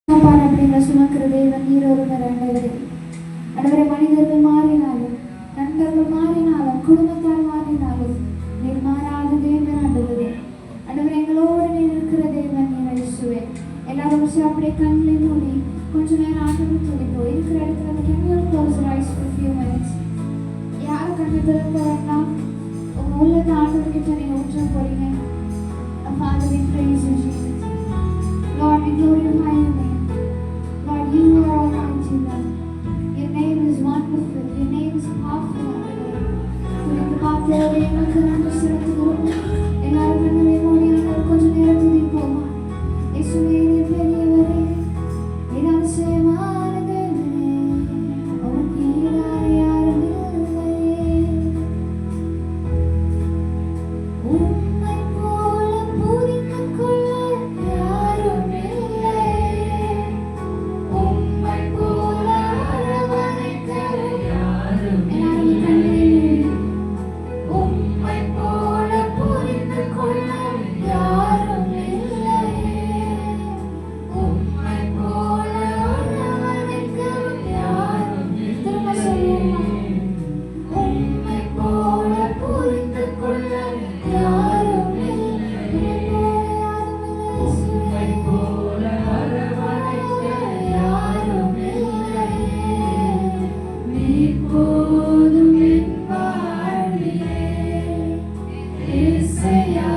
சுமக்கிற தேவன் நீர் ஒருவர் ஆண்டவரே. ஆண்டவரே, மனிதர்கள் மாறினாலும், நண்பர்கள் மாறினாலும், குடும்பத்தார் மாறினாலும் நீர் மாறாத தேவன் ஆண்டவரே. ஆண்டவரே, எங்களோடு நீர் இருக்கிற தேவன் நீர் இயேசுவே. எல்லாரும் அப்படியே கண்களை மூடி கொஞ்ச நேரம் ஆண்டவர் துதிப்போம். இருக்கிற இடத்துல அந்த கண்கள் close rice for few minutes. யாரும் கண்ணை திறக்க வேண்டாம். உங்க உள்ளத்தை ஆண்டவர்கிட்ட நீங்க ஊற்ற போறீங்க. Father, we praise you, Jesus. Lord, we glorify your name. Lord, you are almighty, Lord. Your name is wonderful. Your name is powerful. உங்களுக்கு பார்த்தவரை எங்களுக்கு நன்றி செலுத்துகிறோம். எல்லாரும் கண்ணை மூடி ஆண்டவர் கொஞ்ச நேரம் துதிப்போமா. இயேசுவே, நீர் பெரியவரே, நீர் அதிசயமான தேவனே, உமக்கு ஈடாக யாரும் இல்லையே. உம்மை போல புரிந்து கொள்ள யாரும் இல்லையே. உம்மை போல அரவணைக்க யாரும் இல்லையே. உம்மை போல புரிந்து கொள்ள யாரும் இல்லையே. உம்மை போல அரவணைக்க யாரும் இல்லையே. திரும்ப சொல்லுமா. உம்மை போல புரிந்து கொள்ள யாரும் இல்லை. உம்மை போல அரவணைக்க யாரும் இல்லையே. நீர் போதும் என் வாழ்விலே. இயேசையா,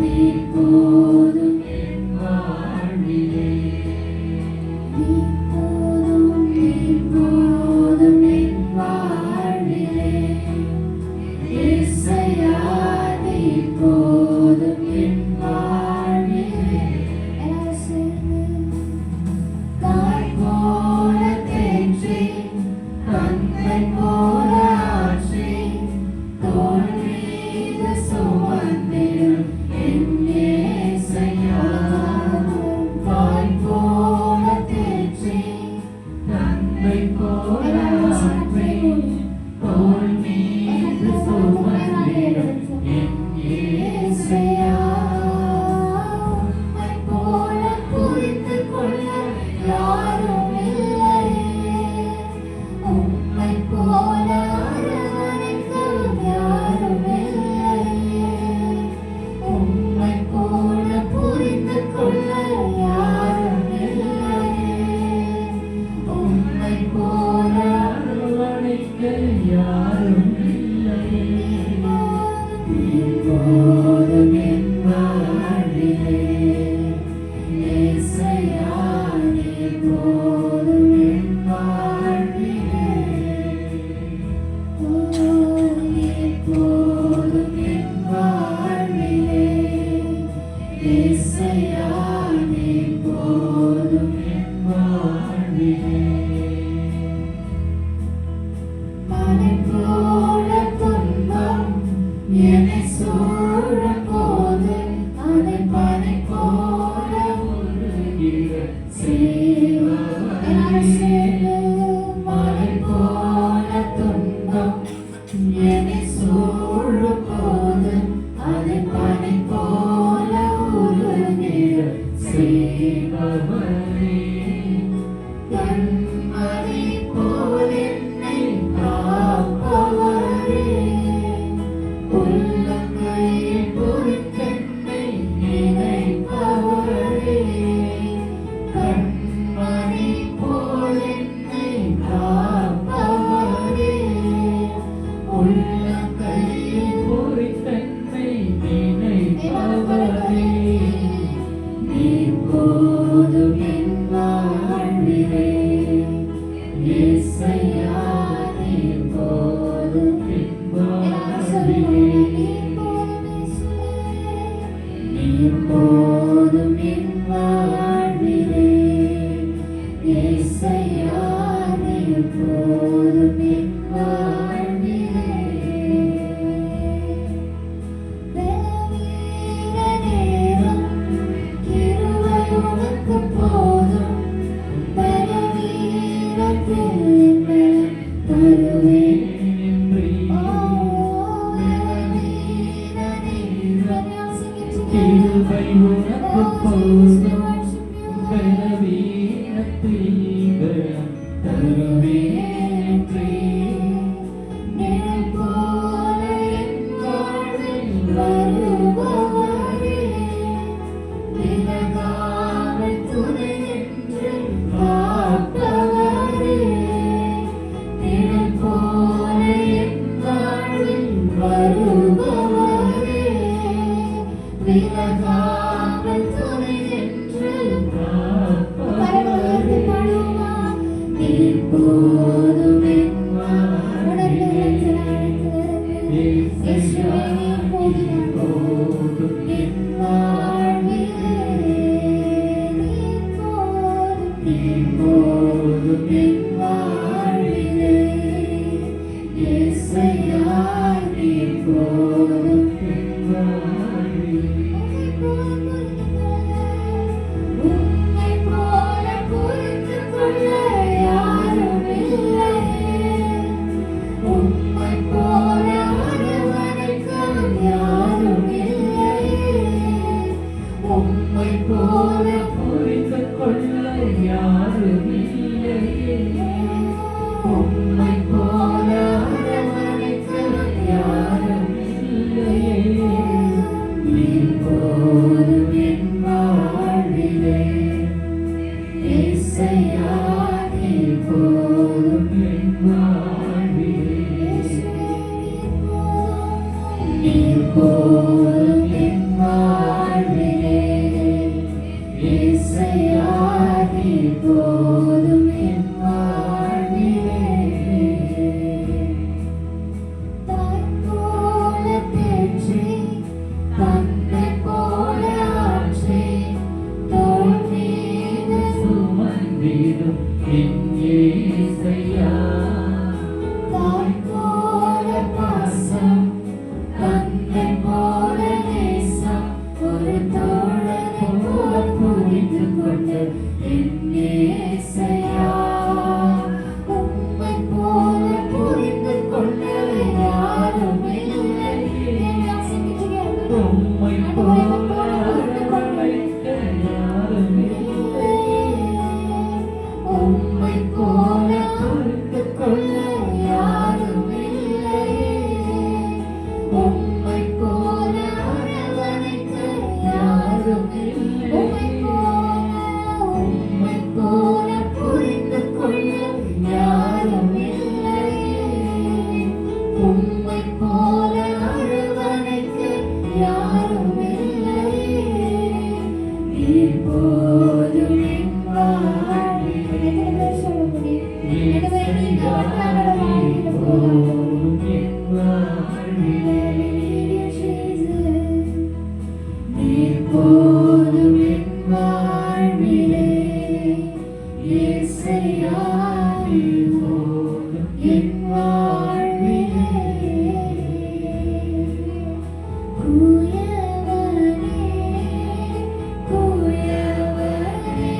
நீர் போதும் என் வாழ்விலே. நீர் போதும், நீர் போதும் என் வாழ்விலே. இயேசையா, நீர் போதும் என் வாழ்விலே. எல்லாரும் சேர்ந்து தாய் போல தேற்றி, தந்தை போல ஆற்றி, தோள் மீது சுமந்திடும் என் இயேசையா. தாய் போல தேற்றி, தந்தை போல ஆற்றி, தோள் மீது சுமந்திடும் என் இயேசையா. உம்மை போல புரிந்து கொள்ள யாரும் இல்லையே. உம்மை போல அரவணைக்கவும் யாரும் இல்லையே. உம்மை போல புரிந்து கொள்ள யாரும் இல்லையே. உம்மை போல அரவணைக்க யாரும் இல்லையே. நீர் போதும் என் வாழ்விலே. இயேசையா, நீர் போதும் என் வாழ்விலே. ஓ, நீர் போதும் என் வாழ்விலே. இயேசையா, நீர் போதும் என் வாழ்விலே. மலை போல துன்பம் என்னை சூழும் போது, அதை பனி போல உருகிட செய்வாய். எல்லாரும் சேர்ந்து மலை போல துன்பம் என்னை சூழும் போது, அதை பனி போல உருகிட செய்பவரே. கண்மணி போல் என்னை காப்பவரே. உள்ளங்கையில் பொறித்தென்னை நினைப்பவரே. கண்மணி போல் என்னை காப்பவரே. உள்ளங்கையில் பொறித்தென்னை நினைப்பவரே. நீர் போதும் என் வாழ்விலே. எப்போதும் என் உணர்வு இயேசுவே நீர் போதும் என் வாழ்விலே நீர் போதும் என் வாழ்விலே இயேசையா நீர் போதும் என் வாழ்விலே உம்மை போல புரிந்து கொள்ள யாரும் இல்லையே உம்மை போல அரவணைக்க யாரும் இல்லையே உம்மை போல புரிந்து கொள்ள யாரும் இல்லையே உம்மை போல அரவணைக்க யாரும் இல்லையே நீர் போதும் என் வாழ்விலே இயேசையா நீர் போதும் என் வாழ்விலே நீர் போதும் என் வாழ்விலே இயேசையா நீர் போதும் என் வாழ்விலே தாய் போல தேற்றி தந்தை போல ஆற்றி தோள் மீது சுமந்திடும் என் இயேசையா தாய் போல பாசம் தந்தை போல நேசம் ஒரு தோழனை போல புரிந்து கொண்ட என் இயேசையா உம்மை போல புரிந்து கொள்ள யாரும் இல்லை உம்மை போல அரவணைக்க யாரும் இல்லை உம்மை போல புரிந்து கொள்ள யாரும் இல்லை உம்மை போல அரவணைக்க யாரும் இல்லை உம்மை போல புரிந்து கொள்ள யாரும் இல்லை உம்மை போல அரவணைக்க யாரும் இல்லை நீர் போதும் என் வாழ்விலே சொல்ல முடியும் எனவே நீங்க நீர் போதும் என் வாழ்விலே நீர் போதும் என் வாழ்விலே இயேசையா நீர் போதும் என் வாழ்விலே குயவனே குயவனே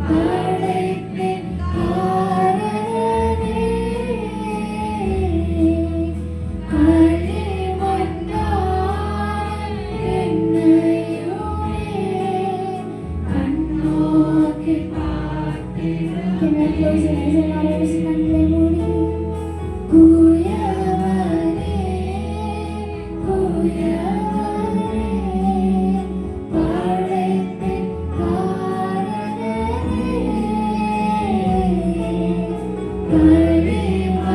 படைப்பின் காரணனே களிமண்ணான என்னையுமே கண்ணோக்கி பார்த்திடும். Can I close your eyes and all of us கண்களை மூடி குயவனே குயவனே படைப்பின் காரணனே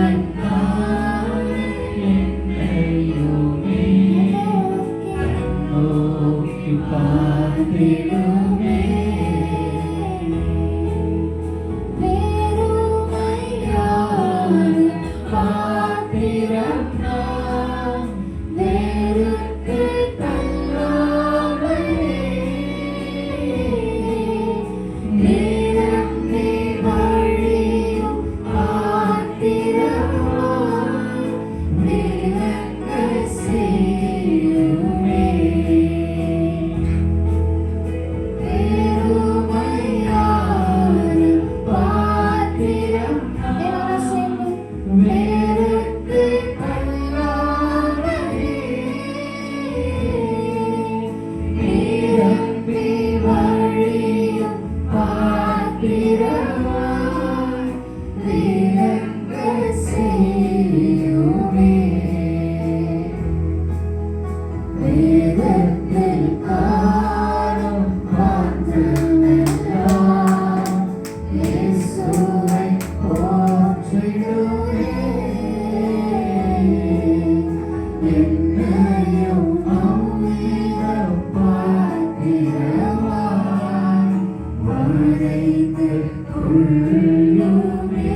களிமண்ணான என்னையுமே கண்ணோக்கி பார்த்திடுமே வேறுமையான பாத்திரம் நான் வேறுக்கு தள்ளாமலே நிரம்பி வழியும் பாத்திரமாய் விளங்க செய்யுமே வேறுமையான பாத்திரம் வேறுக்கு தள்ளாமலே நிரம்பி வழியும் பாத்திரமாய் விளங்க செய்யுமே வேதத்தில் காணும் மாற்றமெல்லாம் இயேசுவை போற்றிடுவே என்னையும் அவ்வித பாத்திரமாய் வரைந்து கொள்ளுமே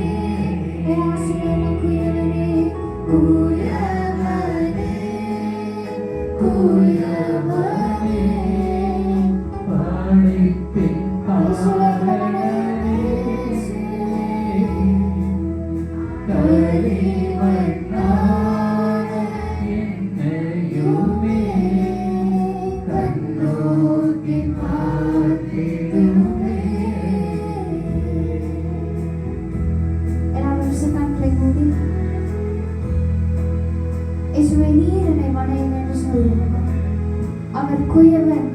குயவன்,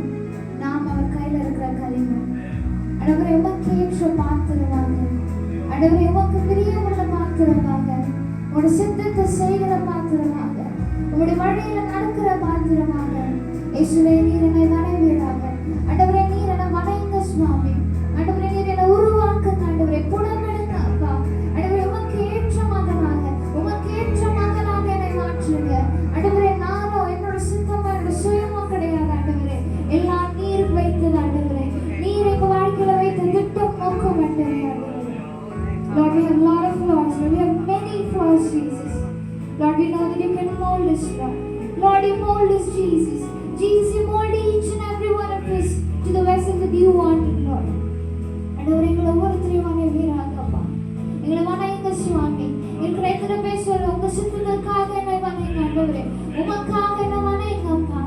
நாம் அவர் கையில் இருக்கிற களிமண். ஆண்டவரே, உமக்கு ஏற்ற பாத்திரமாக, ஆண்டவரே, உமக்கு பிரியமுள்ள பாத்திரமாக, உங்களுடைய சித்தத்தை செய்கிற பாத்திரமாக, உங்களுடைய வழியில நடக்கிற பாத்திரமாக, இயேசுவே நீர் என்னை வணைவீராக. ஆண்டவரே, நீர் என்னை வணைங்க சுவாமி. ஆண்டவரே, நீர் என்னை உருவாக்குங்க. ஆண்டவரே, புடமெடுங்க அப்பா. ஆண்டவரே, உமக்கு ஏற்ற மகனாக, உமக்கு ஏற்ற மகனாக என்னை மாற்றுங்க. ஆண்டவரே, நானோ என்னோட சித்தமா என்னோட சுயமா கிடையாது. ஆண்டவரே, எல்லாம் நீர் வைத்தது. ஆண்டவரே, நீர் எங்க வாழ்க்கையில வைத்த திட்டம் நோக்கம். ஆண்டவரே, Lord, we have a lot of flaws. We have many flaws, Jesus. Lord, we know that you can mold us, Lord. Lord, you mold us, Jesus. Jesus, you mold each and every one of us to the vessel that you wanted, Lord. ஆண்டவரே, எங்களை ஒவ்வொருத்தரையும் வணங்குவீராகப்பா. எங்களை வணங்குங்க சுவாமி. எங்களை எத்தனை பேர் சொல்ல உங்க சித்தத்துக்காக என்னை வணங்குங்க. ஆண்டவரே, உமக்காக என்னை வணங்குங்கப்பா.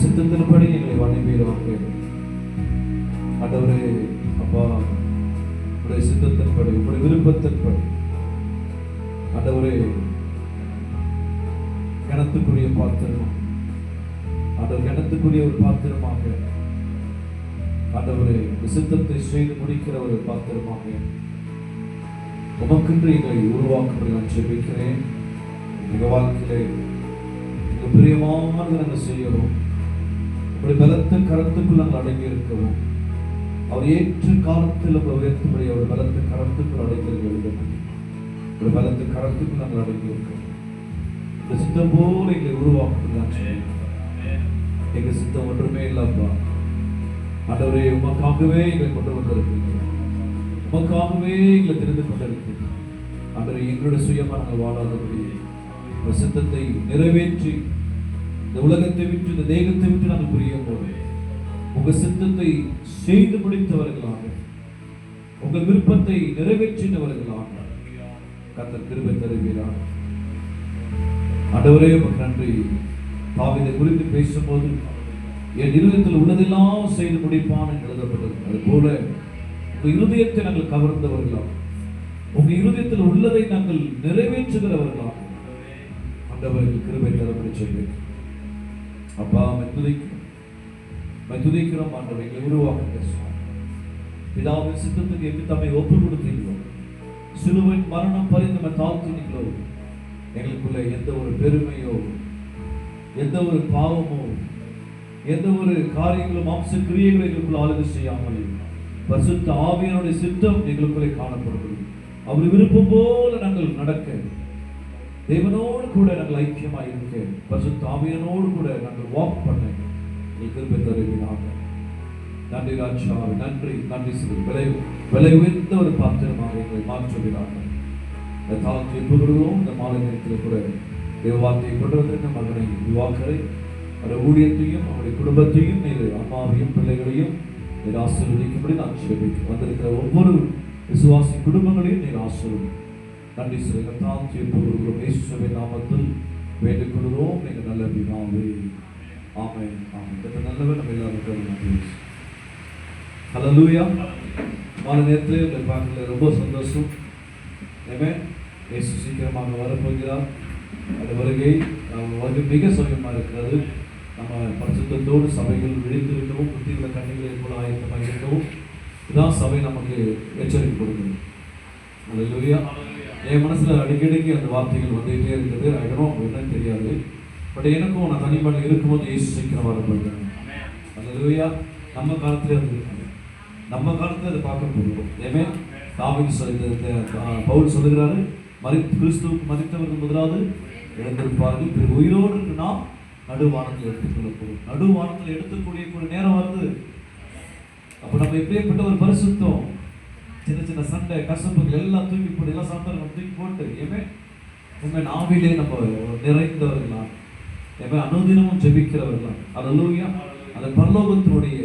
சித்தத்தின்படி எங்களை வணங்குவீராக. ஆண்டவரே அப்பா, உடைய சித்தத்தின்படி, உடைய விருப்பத்தின்படி ஆண்டவரே கணத்துக்குரிய பாத்திரமா, ஆண்டவர் கணத்துக்குரிய ஒரு பாத்திரமாக ஆண்டவரே சித்தத்தை செய்து முடிக்கிற ஒரு பாத்திரமாக உமக்கென்று எங்களை உருவாக்கும்படி நான் ஜெபிக்கிறேன். எங்க வாழ்க்கையிலே மிக பிரியமானதை நாங்கள் செய்யவும், உடைய பலத்த கரத்துக்குள் நாங்கள் அடங்கி இருக்கவும், அவர் ஏற்ற காலத்தில் உங்களை உயர்த்தும்படி அவர் பலத்த கரத்துக்குள் அடைந்திருக்க வேண்டும். ஒரு பலத்த கரத்துக்குள் நாங்கள் அடங்கி இருக்கவும், இந்த சித்தம் போல எங்களை உருவாக்கும்படி நான் ஜெபிக்கிறேன். எங்க சித்தம் ஒன்றுமே இல்லப்பா. ஆண்டவரே, உமக்காகவே எங்களை கொண்டு வந்திருக்கீங்க, உமக்காகவே எங்களை தெரிந்து கொண்டிருக்கீங்க. ஆண்டவரே, எங்களுடைய சுயமா நாங்கள் வாழாதபடி இந்த சித்தத்தை நிறைவேற்றி இந்த உலகத்தை விட்டு, இந்த தேகத்தை விட்டு நாங்கள் புரியும் போது உங்க சித்தத்தை செய்து முடித்தவர்களாக, உங்கள் விருப்பத்தை நிறைவேற்றினவர்களாக கர்த்தர் கிருபை தருவீராக. ஆண்டவரே, உமக்கு நன்றி. தாவீதை குறித்து பேசும்போது என் இருதயத்தில் உள்ளதெல்லாம் செய்து முடிப்பான் என்று எழுதப்பட்டது. அது போல உங்க இருதயத்தை நாங்கள் கவர்ந்தவர்களாக, உங்க இருதயத்தில் உள்ளதை நாங்கள் நிறைவேற்றுகிறவர்களாக ஆண்டவருக்கு கிருபை தரப்படி சொல்லி அப்பா துதிக்கிறோம். ஆண்டவரை எங்களை உருவாக்க பிதாவின் சித்தத்துக்கு எப்படி தம்மை ஒப்பு கொடுத்தீங்களோ, சிலுவையின் மரணம் பரிந்து நம்ம தாழ்த்தினீங்களோ, எங்களுக்குள்ள எந்த ஒரு பெருமையோ, எந்த ஒரு பாவமோ, எந்த ஒரு காரியங்களும் மாம்ச கிரியைகளை எங்களுக்குள்ள ஆளுகை செய்யாமல் பரிசுத்த ஆவியானுடைய சித்தம் எங்களுக்குள்ளே காணப்படுகிறது. அவர் விருப்பம் போல நாங்கள் நடக்க தேவனோடு கூட நாங்கள் ஐக்கியமாக இருக்க, பரிசுத்த ஆவியானோடு கூட நாங்கள் வாக் பண்ண நீ கிருபை தருவீராக. நன்றி ராஜாவே, நன்றி நன்றி சொல்லி விலை உயர்ந்த ஒரு பாத்திரமாக எங்களை மாற்றுவீராக. இந்த தாழ்த்தி எப்பொழுதும் இந்த மாலை நேரத்தில் கூட தேவ வார்த்தையை கொண்டு வந்திருக்க மகனை யுவாக்கரை அவருடைய ஊழியத்தையும் அவருடைய குடும்பத்தையும் நீர் அம்மாவையும் பிள்ளைகளையும் நீர் ஆசீர்வதிக்கும்படி நான் ஜெபிக்கிறேன். வந்திருக்கிற ஒவ்வொரு விசுவாசி குடும்பங்களையும் நீர் ஆசீர்வதி. நன்றி சொல்லுங்க. தாழ்த்தி எப்பொழுதும் இயேசுவின் நாமத்தில் வேண்டிக் கொள்கிறோம் எங்கள் நல்ல பிதாவே. ஆமென் ஆமென். இந்த நல்லவர் நம்ம எல்லாருக்கும் நன்றி. ஹல்லேலூயா. மாலை நேரத்தில் உங்களை பார்க்கல ரொம்ப சந்தோஷம். ஆமென். இயேசு சீக்கிரமாக வரப்போகிறார். அந்த வருகை மிக சமயமாக இருக்கிறது. நம்ம பரிசுத்தத்தோடு சபைகள் விழித்திருக்கவும் புத்தியுள்ள கண்ணிகளை போல ஆயத்தமாக இருக்கவும் இதான் சபை நமக்கு எச்சரிக்கை கொடுக்குது. ஹல்லேலூயா. என் மனசில் அடிக்கடிக்கு அந்த வார்த்தைகள் வந்துகிட்டே இருக்குது. ஆகிடும் என்னன்னு தெரியாது. பட் எனக்கும் நான் தனிமலையில் இருக்கும்போது இயேசு சீக்கிரம் வரப்போகிறேன். ஹல்லேலூயா. நம்ம காலத்தில் அது இருக்குது. நம்ம காலத்தில் அதை பார்க்க போகிறோம். ஏமே தாவீது பவுல் சொல்லுகிறாரு, கிறிஸ்துவுக்கு மரித்தவர்கள் முதலாவது எழுந்திருப்பார்கள், பிறகு உயிரோடு நாம் நடுவானத்தில் எடுத்துக்கொள்ள போகிறோம். நடுவானத்தில் எடுத்துக்கூடிய நேரம் வருது. அப்போ நம்ம எப்படிப்பட்ட ஒரு பரிசுத்தம், சின்ன சின்ன சண்டை கசப்புகள் எல்லாம் தூக்கி போட்டு, எல்லாம் சண்டை நம்ம தூக்கி போட்டு ஏமே உண்மை நாவிலே நம்ம நிறைந்தவர்களா, ஏமே அனுதினமும் ஜெபிக்கிறவர்களா. ஹல்லேலூயா. அந்த பரலோகத்தினுடைய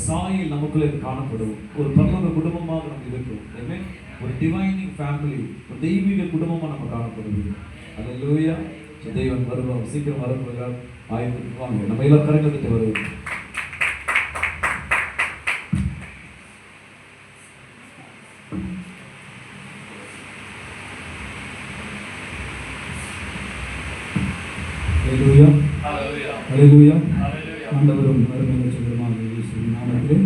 சாயில் நமக்குள்ளே காணப்படும் ஒரு பரலோக குடும்பமாக நம்ம இருக்கிறோம். ஏமே ஒரு டிவைனிங் ஃபேமிலி, ஒரு தெய்வீக குடும்பமாக நம்ம காணப்படுது. ஹல்லேலூயா. தெய்வன் வருவாங்க, சீக்கிரம் வரப்போகிறார். ஆயத்துக்கு வாங்க, நம்ம எல்லாம் கரங்கத்துட்டு வருவோம். ஹல்லேலூயா ஹல்லேலூயா. ஆண்டவரும் அருமையான சுகமாக இயேசுவின் நாமத்திலே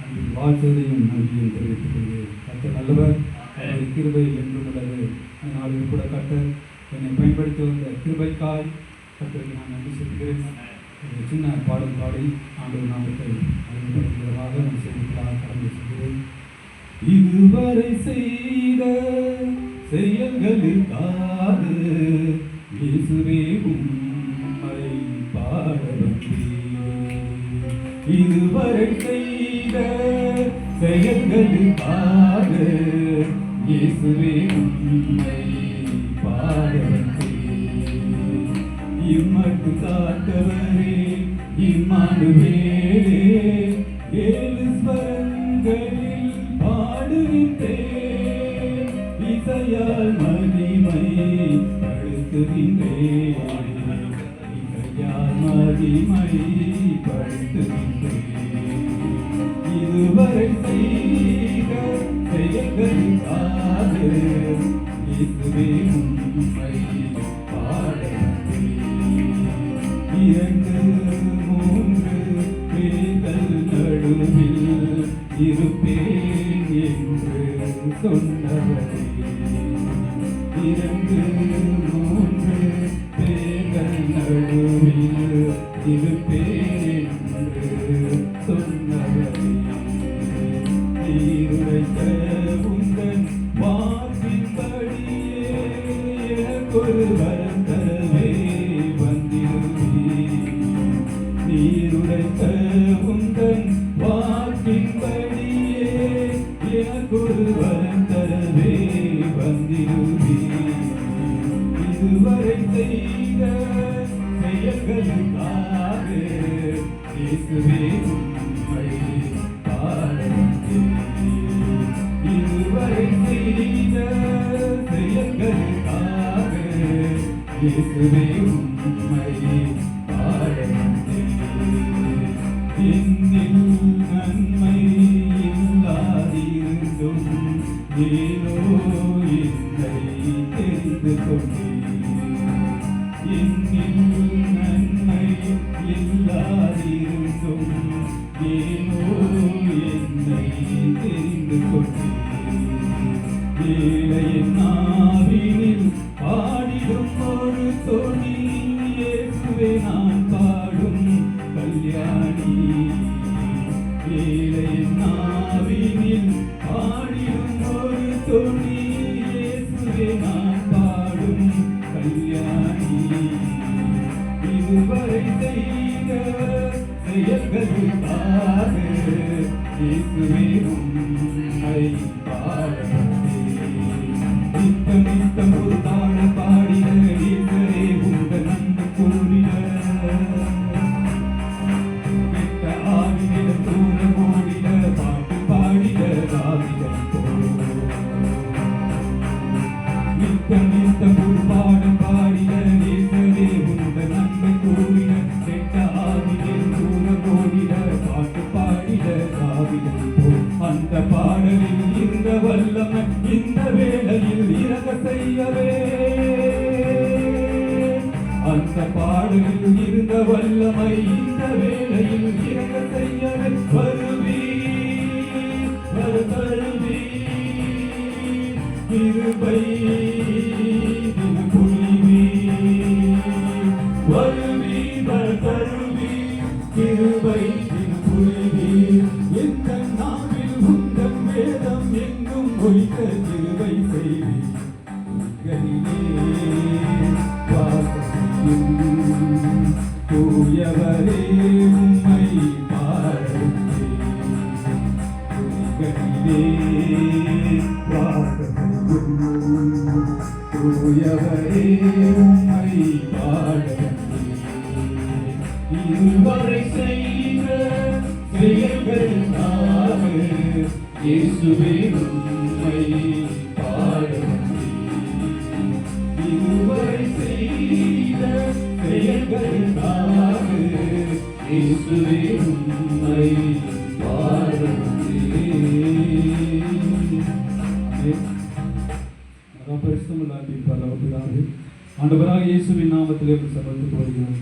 அன்பின் வாழ்த்துதலையும் நன்றியும் தெரிவித்துக் கொள்கிறேன். கர்த்தர் நல்லவர், அவருடைய கிருபை என்றும் உள்ளது. அதனால் கூட கர்த்தர் என்னை பயன்படுத்தி வந்த கிருபைக்காய் கர்த்தருக்கு நான் நன்றி செலுத்துகிறேன். ஒரு சின்ன பாடல் பாடி ஆண்டவர் நாமத்தை அறிமுகப்படுத்துவதாக நான் செய்திகளாக கடந்து செல்கிறேன். இதுவரை செய்த செயல்களுக்காக இயேசுவே உம்மை பாட வந்தேன். இதுவரை செய்த செயல்களுக்காக இயேசுவே உம்மை பாட வந்தேன். இம்மட்டு காத்தவரே இம்மானுவேலே, ஏழு ஸ்வரங்களில் பாடுகின்றேன், இசையால் மகிமை படுத்துகின்றேன், இசையால் மகிமை படுத்துகின்றேன். இதுவரை செய்த செயல்களுக்காக இயேசுவே உம்மை பாட வந்தேன். இரண்டு மூன்று பேர்கள் நடுவில் இருப்பேன் என்று சொன்னவரே, இரண்டு மூன்று பேர்கள் நடுவில் இருப்பேன் என்று சொன்னவரே, நீருரைத்த உந்தன் வாக்கின்படியே எனக்கொரு வரம் தரவே வந்திருந்தீர். நீருரைத்த உந்தன் வாக்கின்படியே எனக்கொரு வரம் தரவே வந்திருந்தீர். இதுவரை செய்த செயல்களுக்காக இயேசுவே உம்மை பாட வந்தேன். இதுவரை செய்த செயல்களுக்காக இயேசுவே உம்மை பாட வந்தேன். என்னில் நன்மை இல்லாதிருந்தும் ஏனோ என்னை தெரிந்து கொண்டேன். என்னில் நன்மை இல்லாதிருந்தும் ஏனோ என்னை தெரிந்து கொண்டேன். ஏழையின் நாவினில் பாடிடும் ஒரு தொனி செய்த செயல்களுக்காக இயேசுவே உம்மை பாடுகிறேன். நித்தம் நித்தம் ஒரு பாட பாடிட இயேசுவே உங்கள் நன்மை கூறிட கெட்ட ஆவியிடம் தூர ஓடிட பாட்டு பாடிட ராவிடம் நித்தம் நித்தம் ஒரு பாட பாடிட இயேசுவே உங்கள் நன்மை கூறிட கெட்ட ஆவியிடம் தூர ஓடிட பாட்டு பாடிட ராவிடம் அந்த பாடலில் இருந்த வல்லமை இந்த வேளையில் இறங்க செய்யவே அந்த பாடலில் இருந்த வல்லமை இந்த வேளையில் இறங்க செய்யவே வருவி வருவி கிருபை தினபொழிவி வருவி வருவி கிருபை தினபொழிவி எந்த நாவில் உங்கள் வேதம் எங்கும் ஒழிக்க கிருபை செய்வி தூயவரே உம்மை பாடுகிறேன். தூயவரே உம்மை பாடுகிறேன். இதுவரை செய்த செயல்களுக்காக இயேசுவே உம்மை பாடுகிறேன். இதுவரை செய்த செயல்களுக்காக இயேசுவே உம்மை பாடுகிறேன். ஆண்டவராக இயேசுவின் நாமத்திலே சபத்துக்கு வருகிறோம்.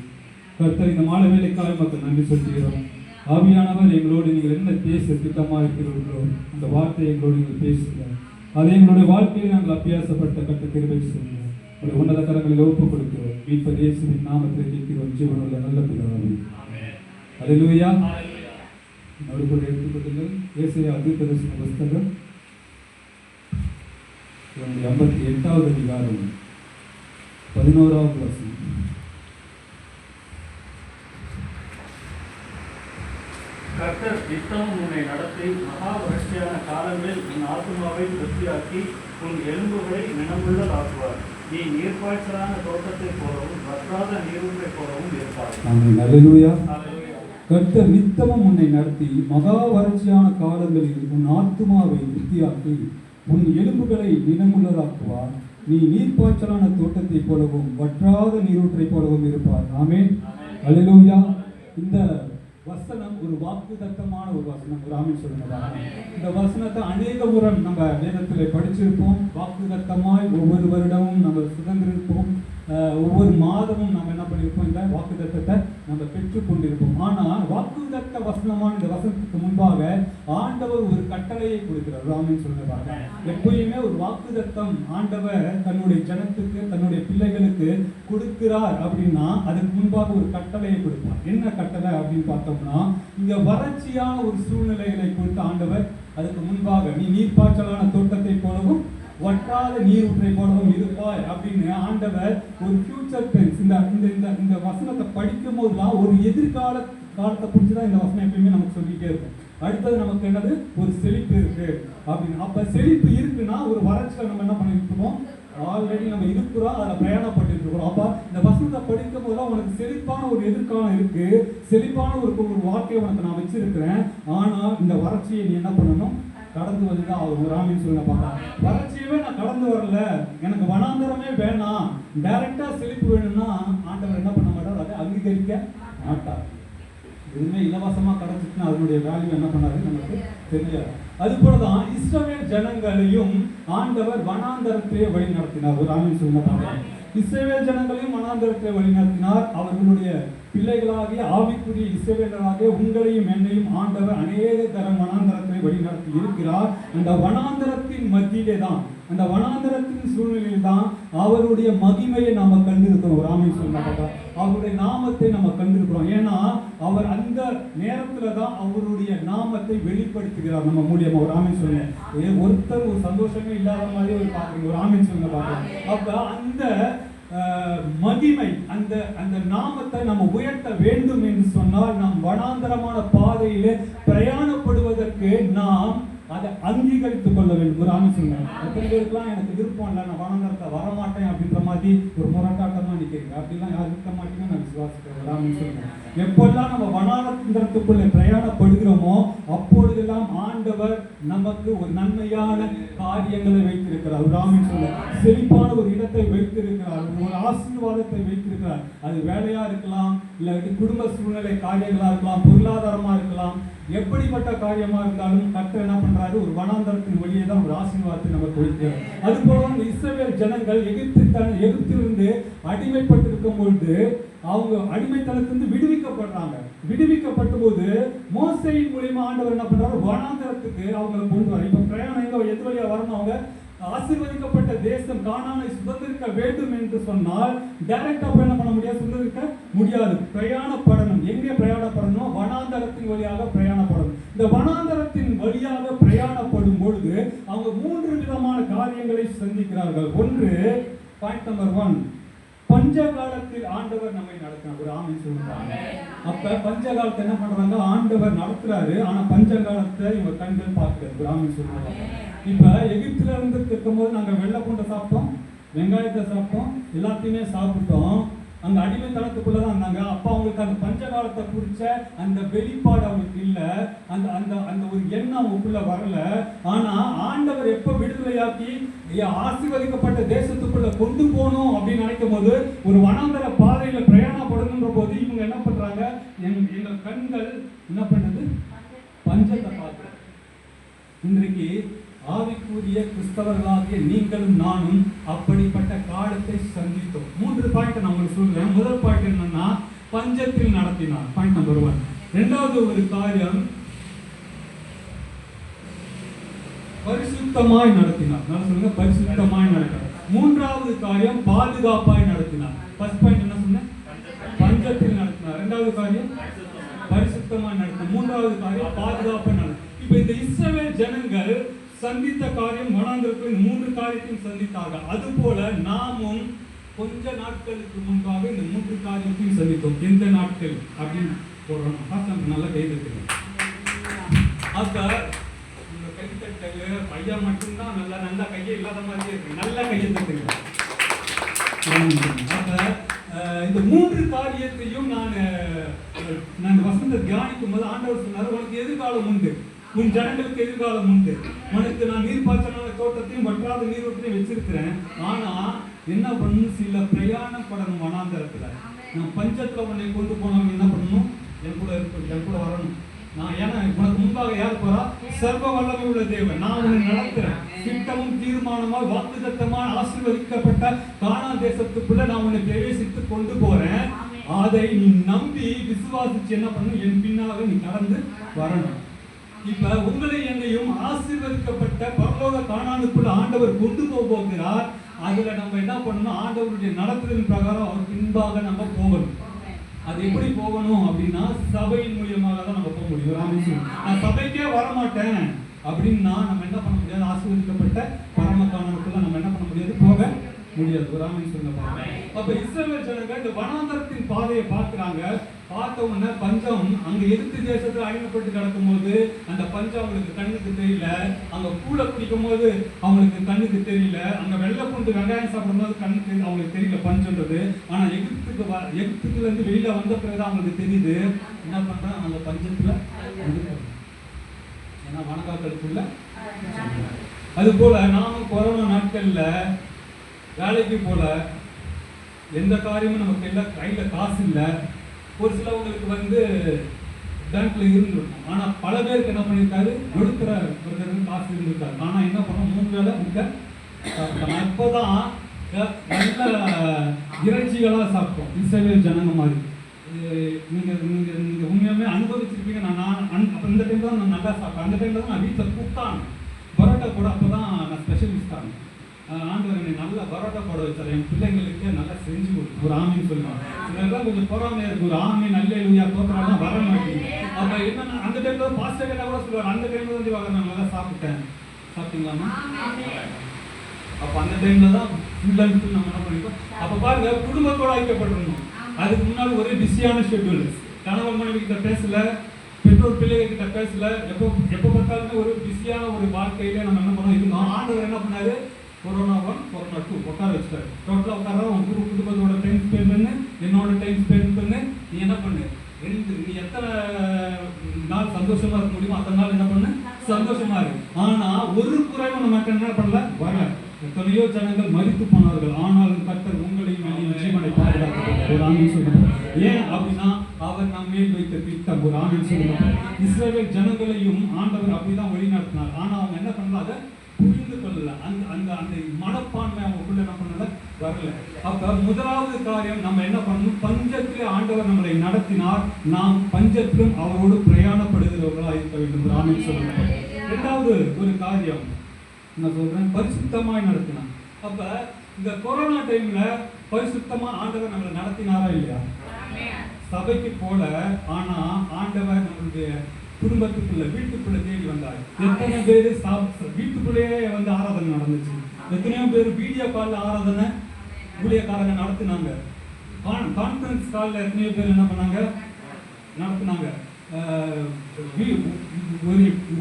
கர்த்தர் இந்த மாலை வேலைக்காக மக்கள் நன்றி சொல்கிறோம். ஆவியானவர் எங்களோடு நீங்கள் என்ன பேச திட்டமாக இருக்கிறீர்களோ அந்த வார்த்தையை எங்களோடு நீங்கள் பேசுங்கள். அதை எங்களுடைய வாழ்க்கையில் நாங்கள் அபியாசப்பட்ட கட்ட திருவை செய்யுங்கள். உங்களுடைய உன்னத கரங்களில் ஒப்புக் கொடுக்கிறோம். மீட்பர் இயேசுவின் நாமத்திலே கேட்கிறோம் ஜீவனுள்ள நல்ல பிதாவே. அல்லேலூயா. மறுபடி எடுத்துக்கொள்ளுங்கள். ஏசாயா தீர்க்கதரிசன புத்தகம் 58வது அதிகாரம் 11வது வசனம். கர்த்தர் நித்தமும் உன்னை நடத்தி மகா வறட்சியான காலங்களில் உன் ஆத்துமாவை திருப்தியாக்கி உன் எலும்புகளை நினமுள்ளதாக்குவார். நீ நீர்ப்பாய்ச்சலான தோட்டத்தை போலவும் வற்றாத நீரூற்றை போலவும் இருப்பார். அல்லேலூயா. கர்த்தர் நித்தமும் உன்னை நடத்தி மகா வறட்சியான காலங்களில் உன் ஆத்துமாவை திருப்தியாக்கி உன் எலும்புகளை நினமுள்ளதாக்குவார். நீ நீர்ப்பாய்ச்சலான தோட்டத்தை போலவும் வற்றாத நீரூற்றை போலவும் இருப்பார். ஆமென். அல்லேலூயா. இந்த வசனம் ஒரு வாக்குத்தத்தமான ஒரு வசனம். ஒரு ஆமென் சொல்லுங்க. இந்த வசனத்தை அநேக முறை நம்ம வேதத்தில் படிச்சிருப்போம். வாக்குத்தத்தமாய் ஒவ்வொரு வருடமும் நம்ம சுதந்திரிப்போம். ஒவ்வொரு மாதமும் நம்ம என்ன பண்ணியிருப்போம், இந்த வாக்குத்தத்தத்தை நம்ம பெற்றுக்கொண்டிருப்போம். ஆனால் வாக்குத்தத்த வசனமான இந்த வசனத்துக்கு முன்பாக ஆண்டவர் ஒரு கட்டளையை கொடுக்கிறார். ஆமென் சொல்லுங்க. எப்பயுமே ஒரு வாக்குத்தத்தம் ஆண்டவர் தன்னுடைய ஜனத்துக்கு தன்னுடைய பிள்ளைகளுக்கு கொடுக்கிறார் அப்படின்னா அதுக்கு முன்பாக ஒரு கட்டளையை கொடுப்பார். என்ன கட்டளை அப்படின்னு பார்த்தோம்னா, இங்க வறட்சியான ஒரு சூழ்நிலைகளை கொடுத்த ஆண்டவர் அதுக்கு முன்பாக நீ நீர்ப்பாய்ச்சலான தோட்டத்தை போலவும் வற்றாத நீரூற்றை போலவும் இருப்பாய் அப்படின்னு ஆண்டவர் ஒரு ஃபியூச்சர் டென்ஸ் இந்த வசனத்தை படிக்கும் போதுதான் ஒரு காலத்தை குறிச்சுதான் இந்த வசனம் எப்பயுமே நமக்கு சொல்லிட்டே இருக்கும். அடுத்தது நமக்கு என்னது, ஒரு செழிப்பு இருக்கு அப்படின்னு. அப்ப செழிப்பு இருக்குன்னா ஒரு வறட்சியில நம்ம என்ன பண்ணிட்டு இருக்கோம், ஆல்ரெடி நம்ம இருக்கிறோம், அதில் பிரயாணப்பட்டு இருக்கிறோம். அப்ப இந்த வசனத்தை படிக்கும் போதுதான் உனக்கு செழிப்பான ஒரு எதிர்காலம் இருக்கு, செழிப்பான ஒரு வாழ்க்கையை உனக்கு நான் வச்சிருக்கிறேன். ஆனா இந்த வறட்சியை நீ என்ன பண்ணணும், கடந்து வந்துதான் ஒரு ஆமீன் சொல்லுங்க பார்க்கலாம். வறட்சியவே நான் கடந்து வரல, எனக்கு வனாந்தரமே வேணாம், டைரக்டா செழிப்பு வேணும்னா ஆண்டவர் என்ன பண்ண மாட்டார், அதை அங்கீகரிக்க மாட்டார். எதுவுமே இலவசமா கிடைச்சிச்சுன்னா அதனுடைய வேல்யூ என்ன பண்ணாரு நமக்கு தெரியாது. அது போலதான் இஸ்ரவேல் ஜனங்களையும் ஆண்டவர் வனாந்தரத்திலே வழி நடத்தினார். ஒரு ஆமீன் சொல்லுங்க பார்க்கலாம். இஸ்ரவேல் ஜனங்களையும் வனாந்தரத்தை வழி நடத்தினார். அவர்களுடைய பிள்ளைகளாகிய ஆவிக்குரிய இஸ்ரவேலராகிய உங்களையும் என்னையும் ஆண்டவர் அநேக தரம் வனாந்தரத்தை வழி நடத்தி இருக்கிறார். அந்த வனாந்தரத்தின் மத்தியிலே தான், அந்த வனாந்தரத்தின் சூழ்நிலையில் தான் அவருடைய மகிமையை நாம கண்டிருக்கிறோம். ஒரு ஆமீன் சொல்லுங்க. அவருடைய நாமத்தை நம்ம கண்டிருக்கிறோம். ஏன்னா அவர் அந்த நேரத்துல தான் அவருடைய நாமத்தை வெளிப்படுத்துகிறார் நம்ம மூலியமா. ஒரு ஆமீன் சொல்லுங்க. ஒருத்தர் ஒரு சந்தோஷமே இல்லாத மாதிரி ஒரு பாக்குறீங்க. ஒரு ஆமீன் சொல்லுங்க பார்க்கலாம். அப்ப அந்த மகிமை, அந்த அந்த நாமத்தை நம்ம உயர்த்த வேண்டும் என்று சொன்னால் நாம் வனாந்தரமான பாதையிலே பிரயாணப்படுவதற்கு நாம் அதை அங்கீகரித்துக் கொள்ள வேண்டும். ஒரு ஆமீன் சொல்லுங்க. எத்தனை பேருக்குலாம் எனக்கு விருப்பம் இல்லை, நான் வனாந்தரத்தை வரமாட்டேன் அப்படின்ற மாதிரி ஒரு முரட்டாட்டமா நிற்கிறீங்க. அப்படிலாம் யாரும் இருக்க மாட்டீங்கன்னு நான் விசுவாசிக்கிறேன். ஒரு ஆமீன் சொல்லுங்க. எப்பெல்லாம் நம்ம வனாந்தரத்துக்குள்ளே பிரயாணப்படுகிறோமோ அப்பொழுதெல்லாம் ஆண்டவர் நமக்கு ஒரு நன்மையான காரியங்களை வைத்திருக்கிறார். ஒரு ஆமீன் சொல்லுங்க. செழிப்பான ஒரு இடத்தை வைத்திருக்கிறார், ஒரு ஆசீர்வாதத்தை வைத்திருக்கிறார். அது வேலையா இருக்கலாம், இல்லாட்டி குடும்ப சூழ்நிலை காரியங்களா இருக்கலாம், பொருளாதாரமா இருக்கலாம், எப்படிப்பட்ட காரியமா இருந்தாலும் கர்த்தர் என்ன பண்றாரு, ஒரு வனாந்தரத்தின் வழியே தான் ஒரு ஆசீர்வாதத்தை நமக்கு வைக்கிறார். அது போல இஸ்ரவேல் ஜனங்கள் எகிப்திலிருந்து அடிமைப்பட்டிருக்கும் பொழுது அவங்க அடிமைத்தனத்திலிருந்து விடுவிக்கப்படுறாங்க. விடுவிக்கப்பட்ட போது மோசேயின் மூலியமா ஆண்டவர் என்ன பண்றாரு, வனாந்தரத்துக்கு அவங்களை கொண்டு வர. இப்ப பிரயாணம் எது வழியா வரணும், அவங்க ஆசீர்வதிக்கப்பட்ட தேசம் கானானை சுதந்திரிக்க வேண்டும் என்று சொன்னால் டைரக்டா என்ன பண்ண முடியாது, சுதந்திரிக்க முடியாது. பிரயாணப்படணும். எங்கே பிரயாணப்படணும்? வனாந்தரத்தின் வழியாக பிரயாணப்படணும். இந்த வனாந்தரத்தின் வழியாக பிரயாணப்படும் பொழுது அவங்க 3 விதமான காரியங்களை சந்திக்கிறார்கள். ஒன்று, பாயிண்ட் நம்பர் 1, பஞ்ச காலத்தில் ஆண்டவர் நம்மை நடத்தினார். ஒரு ஆமீன் சொல்றாங்க. அப்ப பஞ்ச காலத்தை என்ன பண்றாங்க, ஆண்டவர் நடத்துறாரு. ஆனா பஞ்ச காலத்தை இவங்க கண்கள் பார்க்கிறது. ஒரு ஆமீன் சொல்றாங்க. இப்ப எகிப்துல இருந்து இருக்கும்போது நாங்க வெள்ளை பூண்டை சாப்பிட்டோம், வெங்காயத்தை சாப்பிட்டோம், எல்லாத்தையுமே சாப்பிட்டோம். அங்க அடிமைத்தனத்துக்குள்ளதான் இருந்தாங்க. அப்ப அவங்களுக்கு அந்த பஞ்ச காலத்தை குறிச்ச அந்த வெளிப்பாடு அவங்களுக்கு இல்ல, அந்த அந்த அந்த ஒரு எண்ணம் அவங்களுக்குள்ள வரல. ஆனா ஆண்டவர் எப்ப விடுதலையாக்கி ஆசீர்வதிக்கப்பட்ட தேசத்துக்குள்ள கொண்டு போகணும் அப்படின்னு நினைக்கும் போது, ஒரு வனாந்தர பாதையில பிரயாணப்படணுன்ற போது இவங்க என்ன பண்றாங்க, எங்கள் கண்கள் என்ன பண்ணுது, பஞ்சத்தை பார்க்க. இன்றைக்கு ஆவிக்குரிய கிறிஸ்தவர்களாகிய நீங்களும் நானும் அப்படிப்பட்ட காலத்தை சந்தித்தோம். 3 பாயிண்ட் நான் உங்களுக்கு சொல்றேன். முதல் பாயிண்ட் என்னன்னா, பஞ்சத்தில் நடத்தினார். Point number 1. இரண்டாவது ஒரு காரியம், பரிசுத்தமாய் நடத்தினார். நான் சொல்லுங்க, பரிசுத்தமாய் நடத்தினார். மூன்றாவது காரியம், பாதுகாப்பாய் நடத்தினார். ஃபர்ஸ்ட் பாயிண்ட் என்ன சொன்னேன், பஞ்சத்தில் நடத்தினார். இரண்டாவது காரியம் பரிசுத்தமாய் நடத்தினார். மூன்றாவது காரியம் பாதுகாப்பாய் நடத்தினார். இப்ப இந்த இஸ்ரவேல் ஜனங்கள் சந்தித்த காரியம் வனாந்தரத்தில் 3 காரியத்தையும் சந்தித்தார்கள். அதுபோல நாமும் கொஞ்ச நாட்களுக்கு முன்பாக இந்த 3 காரியத்தையும் சந்தித்தோம். எந்த நாட்கள் அப்படின்னு போடுறோம், நல்லா கைதட்டுங்க. அப்ப இந்த கைத்தட்டல் பையா மட்டும்தான் நல்லா கையை இல்லாத மாதிரி இருக்கு, நல்லா கையை தட்டுங்க. அப்ப இந்த 3 காரியத்தையும் நான் வசந்த தியானிக்கும் போது ஆண்டவர் சொன்னார், உனக்கு எதிர்காலம் உண்டு, உன் ஜனங்களுக்கு எதிர்காலம் உண்டு. உனக்கு நான் நீர்ப்பாய்ச்சலான தோட்டத்தையும் வற்றாத நீரோட்டத்தையும் வச்சிருக்கிறேன். ஆனா என்ன பண்ணணும், சில பிரயாணப்படணும் வனாந்தரத்துல. நான் பஞ்சத்துல உன்னை கொண்டு போனவங்க என்ன பண்ணணும், என் கூட வரணும். நான் ஏன்னா உனக்கு முன்பாக யார் போறா, சர்வ வல்லமை உள்ள தேவன். நான் உன்னை நடத்துறேன். திட்டமும் தீர்மானமாக வாக்குத்தத்தமான ஆசீர்வதிக்கப்பட்ட கானான் தேசத்துக்குள்ள நான் உன்னை பிரவேசித்து கொண்டு போறேன். அதை நீ நம்பி விசுவாசிச்சு என்ன பண்ணணும், என் பின்னாக நீ கடந்து வரணும். இப்ப உங்களை என்னையும் ஆசீர்வதிக்கப்பட்ட பரலோக கானானுக்குள்ள ஆண்டவர் கொண்டு போகிறார். அதுல நம்ம என்ன பண்ணணும், ஆண்டவருடைய நடத்துதலின் பிரகாரம் அவர் பின்பாக நம்ம போகணும். அது எப்படி போகணும் அப்படின்னா, சபையின் மூலியமாக தான் நம்ம போக முடியும். நான் சபைக்கே வரமாட்டேன் அப்படின்னா நம்ம என்ன பண்ண முடியாது, ஆசீர்வதிக்கப்பட்ட பரம கானானுக்குள்ள நம்ம என்ன பண்ண முடியாது, போக முடியாது. ஒரு ஆமீன் சொல்லுங்க. அப்ப இஸ்ரவேல் ஜனங்கள் இந்த வனாந்தரத்தின் பாதையை பார்க்கிறாங்க. பார்த்த உடனே பஞ்சம் அங்க எதிர்த்து தேசத்துல அடிமைப்பட்டு கிடக்கும் போது அந்த பஞ்சம் அவங்களுக்கு கண்ணுக்கு தெரியல. அங்க கூழ குடிக்கும் போது அவங்களுக்கு கண்ணுக்கு தெரியல. அங்க வெள்ளை பூண்டு வெங்காயம் சாப்பிடும் போது கண்ணுக்கு அவங்களுக்கு தெரியல பஞ்சம்ன்றது. ஆனா எகிப்துல இருந்து வெளியில வந்த பிறகு அவங்களுக்கு தெரியுது. என்ன பண்றாங்க, அந்த பஞ்சத்துல ஏன்னா வனக்காக்களுக்குள்ள. அது போல நாமும் கொரோனா நாட்கள்ல வேலைக்கு போல, எந்த காரியமும் நமக்கு எல்லாம் கையில காசு இல்லை. ஒரு சிலவங்களுக்கு பேங்க்ல இருந்துருக்கும். ஆனா பல பேருக்கு என்ன பண்ணியிருக்காரு, கொடுக்குற காசு இருந்திருக்காரு. ஆனா என்ன பண்ணோம், 3 வேளை முட்டை சாப்பிட்டோம். அப்போதான் நல்ல இறைச்சிகளா சாப்பிட்டோம். இஸ்ரவேல் ஜனங்க மாதிரி நீங்க உண்மையாவே அனுபவிச்சிருப்பீங்க. அப்ப இந்த டைம் தான் நான் நல்லா சாப்பிட்டேன். அந்த டைம்ல தான் நான் வீட்டில் கூப்பிட்டாங்க பரோட்டா கூட. அப்போதான் நான் ஸ்பெஷலிஸ்டாங்க. ஆண்டவர் என்னை நல்லா பரோட்டா போட வச்சார். என் பிள்ளைங்களுக்கு நல்லா செஞ்சு கொடுத்து ஒரு ஆமீன் சொல்லுவாங்க. இதெல்லாம் கொஞ்சம் பொறாமையா இருக்கு. ஒரு ஆமீன் நல்லேலூயா தோற்றம்லாம் வர மாட்டேங்குது. அப்ப என்னன்னா அந்த டைம்ல பாஸ்டர் கேட்டா கூட சொல்லுவார், அந்த டைம்ல வந்து நான் நல்லா சாப்பிட்டேன். சாப்பிட்டீங்களாமா? அப்ப அந்த டைம்ல தான் இல்லைன்னு சொல்லி நம்ம என்ன பண்ணிருக்கோம். அப்ப பாருங்க, குடும்பத்தோட ஐக்கியப்பட்டிருந்தோம். அதுக்கு முன்னாடி ஒரே பிஸியான ஷெட்யூல். கணவன் மனைவி கிட்ட பேசல, பெற்றோர் பிள்ளைகள் கிட்ட பேசல, எப்போ பார்த்தாலுமே ஒரு பிஸியான ஒரு வாழ்க்கையில நம்ம என்ன பண்ணோம் இருந்தோம். ஆண்டவர் என்ன பண்ணாரு, கொரோனா 1 கொரோனா 2 உட்கார வச்சுட்டாரு. டோட்டலாக உட்கார உங்க குடும்பத்தோட டைம் ஸ்பெண்ட் பண்ணு, என்னோட டைம் ஸ்பெண்ட் பண்ணு, நீ என்ன பண்ணு, நீ எத்தனை நாள் சந்தோஷமா இருக்க முடியுமோ அத்தனை நாள் என்ன பண்ணு, சந்தோஷமா இருக்கு. ஆனா ஒரு குறைவும் நமக்கு என்ன பண்ணல, வரல. எத்தனையோ ஜனங்கள் மரித்து போனார்கள், ஆனாலும் கர்த்தர் உங்களையும் என்னையும் ஜீவனை பாதுகாக்கிறார். ஒரு ஆமென் சொல்லுங்க. ஏன் அப்படின்னா அவர் நம் மேல் வைத்த திட்டம். ஒரு ஆமென் சொல்லுங்க. இஸ்ரவேல் ஜனங்களையும் ஆண்டவர் அப்படிதான் வழி நடத்தினார். ஆனா அவங்க என்ன பண்ணாங்க, புரிந்து கொள்ளல. அந்த அந்த அந்த மனப்பான்மை அவங்களுக்குள்ள என்ன பண்ணல, வரல. அப்ப முதலாவது காரியம் நம்ம என்ன பண்ணணும், பஞ்சத்திலே ஆண்டவர் நம்மளை நடத்தினார், நாம் பஞ்சத்திலும் அவரோடு பிரயாணப்படுகிறவர்களாக இருக்க வேண்டும். ஒரு ஆமென் சொல்லுங்க. இரண்டாவது ஒரு காரியம் நான் சொல்றேன், பரிசுத்தமாய் நடத்தினார். அப்ப இந்த கொரோனா டைம்ல பரிசுத்தமா ஆண்டவர் நம்மளை நடத்தினாரா இல்லையா? சபைக்கு போல, ஆனா ஆண்டவர் நம்மளுடைய குடும்பத்துக்குள்ள வீட்டுக்குள்ள தேடி வந்தார். எத்தனை பேரு வீட்டுக்குள்ளேயே வந்து ஆராதனை நடந்துச்சு. எத்தனையோ பேர் வீடியோ கால்ல ஆராதனை ஊழியக்காரங்க நடத்தினாங்க. கான்ஃபரன்ஸ் கால்ல எத்தனையோ பேர் என்ன பண்ணாங்க, நடத்தினாங்க.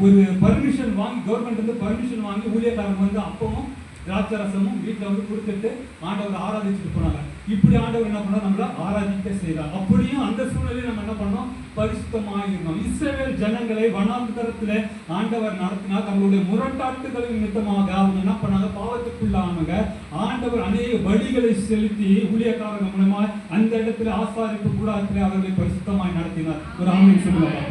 ஒரு பர்மிஷன் வாங்கி, கவர்மெண்ட் வந்து பர்மிஷன் வாங்கி ஊழியக்காரங்க வந்து அப்பவும் திராட்சரசமும் வீட்டில் வந்து கொடுத்துட்டு ஆண்டவர் ஆராதிச்சுட்டு போனாங்க. இப்படி ஆண்டவர் என்ன பண்ணா, நம்மள ஆராதிக்க செய்தார். அப்படியும் அந்த சூழ்நிலையில் நம்ம என்ன பண்ணோம், பரிசுத்தமாக இருந்தோம். இஸ்ரவேல் ஜனங்களை வனாந்தரத்தில் ஆண்டவர் நடத்தினார். தங்களுடைய முரட்டாட்டுகளின் நிமித்தமாக அவங்க என்ன பண்ணாங்க, பாவத்துக்குள்ளானவங்க. ஆண்டவர் அநேக பலிகளை செலுத்தி ஊழியக்காரங்க மூலமா அந்த இடத்துல ஆசாரிப்பு கூடாரத்தில் அவர்களை பரிசுத்தமாய் நடத்தினார். ஒரு ஆமென் சொல்லுங்க.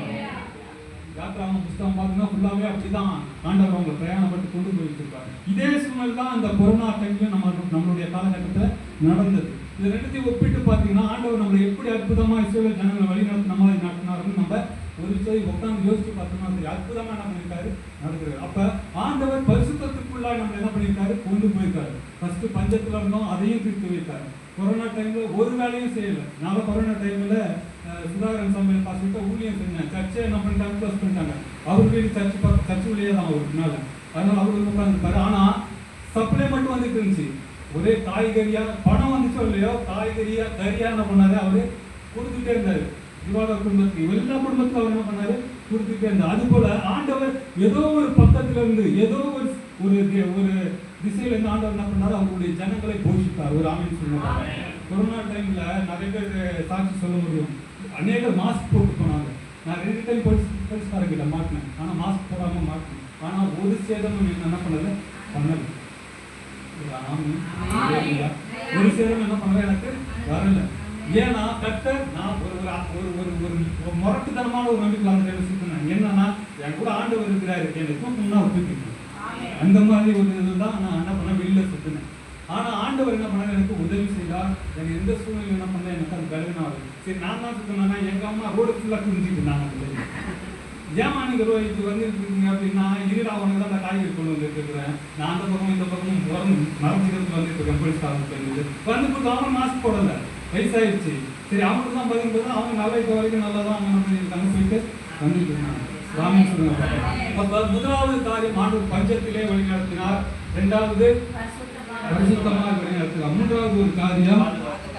யாத்ராம புஸ்தகம் பார்த்தீங்கன்னா ஃபுல்லாவே அப்படிதான் ஆண்டவர் அவங்க பிரயாணப்பட்டு கொண்டு போயிட்டு இருக்காரு. இதே சூழ்நிலை தான் அந்த கொரோனா டைம்ல நம்மளுடைய காலகட்டத்தில் நடந்தது. இது ரெண்டுத்தையும் ஒப்பிட்டு பார்த்தீங்கன்னா ஆண்டவர் நம்மளை எப்படி அற்புதமா இஸ்ரவேல் ஜனங்களை வழி நடத்தினாருன்னு நம்ம ஒரு சரி உட்காந்து யோசிச்சு பார்த்தோம்னா சரி, அற்புதமா என்ன பண்ணியிருக்காரு, நடக்கிறாரு. அப்ப ஆண்டவர் பரிசுத்தத்துக்குள்ளாய் நம்ம என்ன பண்ணியிருக்காரு, கொண்டு போயிருக்காரு. ஃபர்ஸ்ட் பஞ்சத்துல இருந்தோம், அதையும் தீர்த்து வைத்தாரு. கொரோனா டைம்ல ஒரு வேலையும் செய்யல. நான் கொரோனா டைம்ல சுதாகரன் சமையல் பாசிட்டு ஊழியம் செஞ்சேன். சர்ச்சை என்ன பண்ணிட்டாங்க, க்ளோஸ் பண்ணிட்டாங்க. அவர் வீடு சர்ச்சு ஊழியே தான் அவருக்கு மேல, அதனால அவரு உட்காந்துருப்பாரு. ஆனா சப்ளை மட்டும் வந்துட்டு இருந்துச்சு. ஒரே காய்கறியா, பணம் வந்துச்சோ இல்லையோ, காய்கறியா கறியா என்ன பண்ணாரு, அவரு கொடுத்துட்டே இருந்தாரு. திவாகர் குடும்பத்துக்கு, எல்லா குடும்பத்துக்கும் அவர் என்ன பண்ணாரு, கொடுத்துட்டே இருந்தார். அது போல ஆண்டவர் ஏதோ ஒரு பக்கத்துல இருந்து, ஏதோ ஒரு திசையில இருந்து ஆண்டவர் என்ன பண்ணாரு, அவருடைய ஜனங்களை போஷித்தார். ஒரு ஆமென் சொல்லுவாங்க. கொரோனா டைம்ல நிறைய பேர் சாட்சி சொல்ல முடியும். அநேகர் மாஸ்க் போட்டு போனாங்க. நான் 2 டைம் போலீஸ்காரர்கிட்ட மாட்டினேன். ஆனா மாஸ்க் போடாம மாட்டினேன். ஆனா ஒரு சேதமும் என்ன பண்ணல, ஒரு சேதம் என்ன பண்ணல, எனக்கு வரல. ஏன்னா கர்த்தர், நான் ஒரு முரட்டுத்தனமான ஒரு நம்பிக்கை அந்த டைம்ல சுத்தினேன். என்னன்னா என் கூட ஆண்டவர் இருக்கிறாரு, என்னை தூக்கணும்னா அவர் தூக்கிட்டு, அந்த மாதிரி ஒரு இதுதான் நான் என்ன பண்ண, வெளியில சுத்தினேன். ஆனா ஆண்டவர் என்ன பண்ணாரு, எனக்கு உதவி செய்தார். எனக்கு எந்த சூழ்நிலை என்ன பண்ண, எனக்கு அது கழுவினாரு. சரி, நான் தான் சுத்தினா எங்க அம்மா ரோடு ஃபுல்லா குடிஞ்சிட்டு இருந்தாங்க. ஏமா நீங்க இது வந்து இருக்கீங்க அப்படின்னா, இருடா உனக்கு தான் அந்த காய்கறி கொண்டு வந்து இருக்கிறேன். நான் அந்த பக்கம் இந்த பக்கம் மரத்துக்கு வந்துட்டு இருக்கேன். போலீஸ்காரங்க வந்து கொடுத்து அவங்க மாஸ்க் போடல, வயசாயிடுச்சு. சரி, அவங்களுக்கு தான் பதில் அவங்க நல்லா இருக்க வரைக்கும் நல்லா தான் அவங்க பண்ணியிருக்காங்க, போயிட்டு வந்துட்டு இருந்தாங்க. ராமன் சொல்லுங்க. அப்ப முதலாவது காரியம் ஆண்டவர் பஞ்சத்திலே வழி நடத்தினார். இரண்டாவது பரிசுத்தமாக வழி நடத்தினார். மூன்றாவது ஒரு காரியம்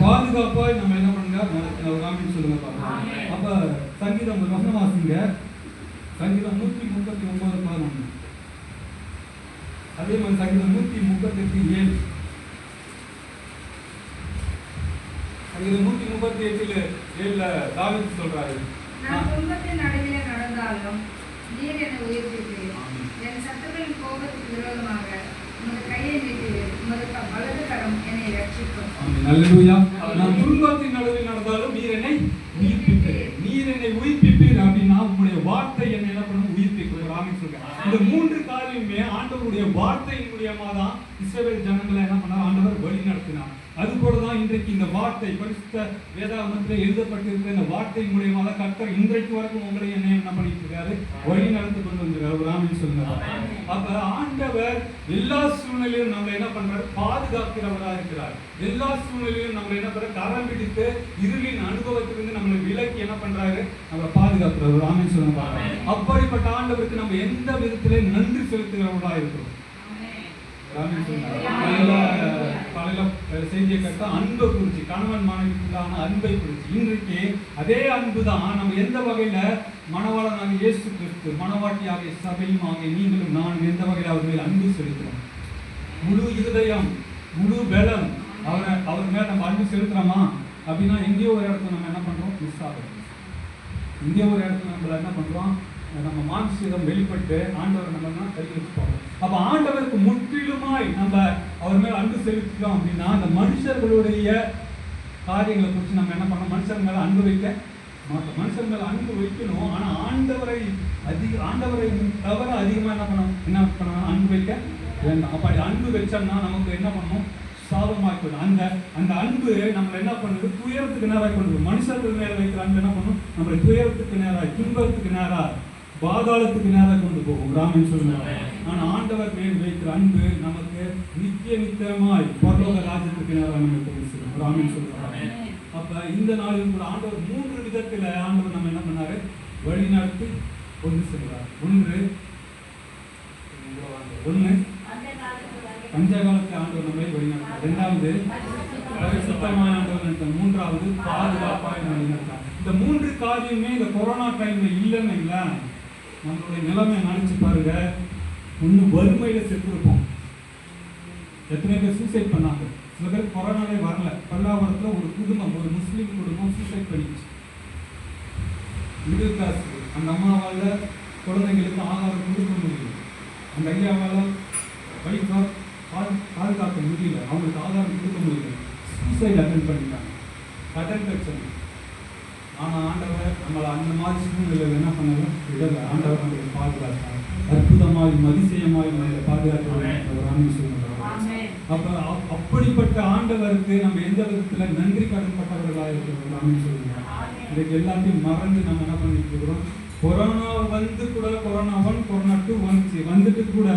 பாதுகாப்பாய் நம்ம என்ன பண்ணுங்க, நடத்தினார். ராமன் சொல்லுங்க பாருங்க. அப்ப சங்கீதம் ஒரு வசனம் வாசிங்க. சங்கீதம் 139:11. அதே மாதிரி சங்கீதம் 138:7. சங்கீதம் 138:7 தாவீது சொல்றாரு, நான் துன்பத்தின் நடுவிலே நடந்தாலும் நீர் என்னை உயிர்ப்பித்தீர். என் சத்துருவின் கோபத்துக்கு விரோதமாக உமது கையை நீட்டுவீர். உமது வலது கரம் என்னை ரட்சிக்கும். அல்லேலூயா. நான் துன்பத்தின் நடுவில் நடந்தாலும் நீர் என்னை உயிர்ப்பிப்பீர். நீர் என்னை உயிர்ப்பிப்பீர் அப்படின்னா உங்களுடைய வார்த்தை என்னை என்ன பண்ணும், உயிர்ப்பிக்கும். ராமன் சொல்றேன். இந்த 3 காரியமே ஆண்டவருடைய வார்த்தையின் மூலமா தான் இஸ்ரவேல் ஜனங்களை என்ன பண்ணார், ஆண்டவர் வழி நடத்தினார். அதுபோலதான் இன்றைக்கு இந்த வார்த்தை பரிசுத்த வேதாகமத்தில் எழுதப்பட்டிருக்கிற இந்த வார்த்தை மூலமா தான் கர்த்தர் இன்றைக்கு வரைக்கும் உங்களை என்ன பண்ணிட்டு இருக்காரு, வழி நடத்தி கொண்டு வந்திருக்காரு. ராமன் சொல்லுங்க. அப்ப ஆண்டவர் எல்லா சூழ்நிலையும் நம்மளை என்ன பண்றாரு, பாதுகாக்கிறவரா இருக்கிறார். எல்லா சூழ்நிலையும் நம்மளை என்ன பண்றாரு, கரம் பிடித்து இருளின் அனுபவத்திலிருந்து நம்மளை விலக்கி என்ன பண்றாரு, நம்மளை பாதுகாக்கிறார். ராமன் சொல்லுங்க. அப்படிப்பட்ட ஆண்டவருக்கு நம்ம எந்த விதத்திலே நன்றி செலுத்துகிறவர்களா இருக்கிறோம். காலையில செய்தியை கேட்டா அன்பை குறிச்சு, கணவன் மனைவிக்குள்ளான அன்பை குறிச்சு. இன்றைக்கு அதே அன்பு தான் நம்ம எந்த வகையில மணவாளனாக இயேசு கிறிஸ்து, மணவாட்டியாக சபையுமாக நீங்களும் நான் எந்த வகையில் அவர் மேல் அன்பு செலுத்துறோம். முழு இருதயம், முழு பலம் அவர் மேல நம்ம அன்பு செலுத்துறோமா அப்படின்னா எங்கேயோ ஒரு இடத்துல நம்ம என்ன பண்றோம், மிஸ் ஆகும். எங்கேயோ ஒரு இடத்துல நம்மள என்ன பண்றோம், நம்ம மானசீகம் வெளிப்பட்டு ஆண்டவர் நம்ம கை வச்சுப்போம். அப்ப ஆண்டவருக்கு முற்றிலுமாய் நம்ம அவர் மேல அன்பு செலுத்திட்டோம் அப்படின்னா அந்த மனுஷர்களுடைய காரியங்களை குறித்து நம்ம என்ன பண்ணோம், மனுஷன் மேல அன்பு வைக்க மாட்டோம். மனுஷன் மேல அன்பு வைக்கணும், ஆனா ஆண்டவரை தவிர அதிகமா என்ன பண்ணணும், அன்பு வைக்க வேண்டாம். அப்படி அன்பு வச்சோம்னா நமக்கு என்ன பண்ணணும், சாபமாக்கணும். அந்த அன்பு நம்மளை என்ன பண்ணுது, துயரத்துக்கு நேராக கொண்டு மனுஷர்கள் மேல வைக்கிற அன்பு என்ன பண்ணும், நம்மளை துயரத்துக்கு நேராக, துன்பத்துக்கு நேராக, பாதாளத்துக்கு நேராக கொண்டு போகும். ராமன் சொல்லுவாங்க. ஆனா ஆண்டவர் மேல் வைக்கிற அன்பு நமக்கு நித்தியமாய் பரலோக ராஜ்யத்துக்கு நேராக நம்ம கொண்டு செல்லும். ராமன் சொல்லுவாங்க. அப்ப இந்த நாளில் கூட ஆண்டவர் 3 விதத்துல ஆண்டவர் நம்ம என்ன பண்ணாரு, வழி நடத்தி கொண்டு செல்றார். ஒண்ணு பஞ்சகாலத்தை ஆண்டவர் நம்மை வழிநடத்தார். 2வது பரிசுத்தமான ஆண்டவர் நடத்தார். 3வது பாதுகாப்பாக வழிநடத்தார். இந்த 3 காரியமே இந்த கொரோனா டைம்ல இல்லைன்னு இல்லை, நம்மளுடைய நிலைமை நினைச்சு பாருங்க. இன்னும் வறுமையில செத்துருப்போம். எத்தனை பேர் சூசைட் பண்ணாங்க. சில பேர் கொரோனாவே வரல. பல்லாவரத்துல ஒரு குடும்பம், ஒரு முஸ்லீம் குடும்பம் சூசைட் பண்ணிடுச்சு. மிடில் கிளாஸ் அந்த அம்மாவால குழந்தைங்களுக்கு ஆகாரம் கொடுக்க முடியல, அந்த ஐயாவால வைஃபா பாதுகாக்க முடியல, அவங்களுக்கு ஆதாரம் கொடுக்க முடியல, சூசைட் அட்டென்ட் பண்ணிட்டாங்க, கடன் பிரச்சனை. ஆனா ஆண்டவர் நம்மளை அந்த மாதிரி சூழ்நிலையில் என்ன பண்ணல, விடல. ஆண்டவர் நம்மளை பாதுகாத்தார். அற்புதமாய் அதிசயமாய் நம்மளை பாதுகாத்து சொல்லுறாங்க. அப்ப அப்படிப்பட்ட ஆண்டவருக்கு நம்ம எந்த விதத்துல நன்றி கடன்பட்டவர்களாக இருக்கிறோம் சொல்லுங்க. இதுக்கு எல்லாத்தையும் மறந்து நம்ம என்ன பண்ணிட்டு இருக்கிறோம். கொரோனா வந்து கூட கொரோனா 1 கொரோனா 2 வந்துட்டு கூட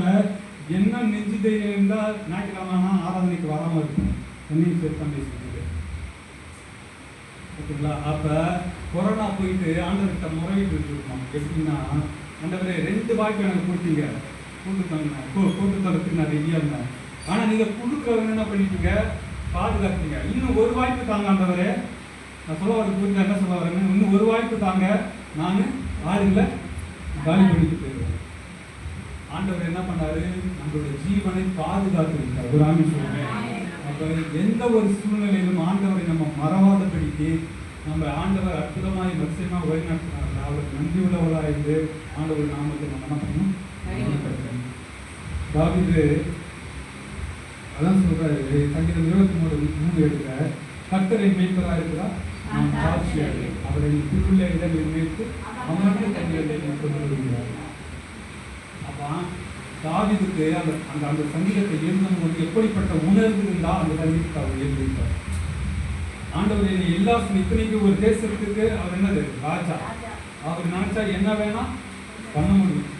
என்ன நெஞ்சு தைரியம் இருந்தால் ஞாயிற்றுக்கிழமை ஆராதனைக்கு வராமல் இருக்கும். என்னையும் சேர்த்தான் பேசிட்டு ஓகேங்களா. அப்ப கொரோனா போயிட்டு ஆண்டவர்கிட்ட முறையிட்டு இருக்கோம். எப்படின்னா, ஆண்டவரே 2 வாய்ப்பு எனக்கு கொடுத்தீங்க, கூட்டு தரத்துக்கு நான் ரெடியா இருந்தேன். ஆனா நீங்க கொடுக்குறவங்க என்ன பண்ணிட்டீங்க, பாதுகாத்தீங்க. இன்னும் 1 வாய்ப்பு தாங்க ஆண்டவரே. நான் சொல்ல வர புரிஞ்சா என்ன சொல்ல வரேன்னு, இன்னும் 1 வாய்ப்பு தாங்க, நான் ஆளுங்களை காலி பண்ணிட்டு போயிடுவேன். ஆண்டவர் என்ன பண்ணாரு, நம்மளுடைய ஜீவனை பாதுகாத்து வைத்தார். ஒரு ஆமீன் சொல்லுங்க. அப்ப எந்த ஒரு சூழ்நிலையிலும் ஆண்டவரை நம்ம மறவாதபடிக்கு நம்ம ஆண்டவர் அற்புதமாய் நிச்சயமா வழிநடத்தினார். அவருக்கு நன்றி உள்ளவர்களாக இருந்து ஆண்டவர் நாமத்தை நம்ம என்ன பண்ணணும். தாவீது அதான் சொல்றாரு, சங்கீதம் 23:3 எடுக்க, கர்த்தரை மேய்ப்பராக இருக்கிறார், நான் சாட்சியாக அவரை திருவுள்ள இடங்களில் மேய்த்து அவனுக்கு தண்ணீரை கொண்டு வருகிறார். அப்ப தாவீதுக்கு அந்த சங்கீதத்தை எழுதும் போது எப்படிப்பட்ட உணர்வு இருந்தால் அந்த சங்கீதத்தை அவர் எழுதியிருப்பார். ஆண்டவர் என்னை எல்லா இத்தனைக்கு ஒரு தேசத்துக்கு அவர் என்னது, ராஜா. அவர் நினைச்சா என்ன வேணா பண்ண முடியும்.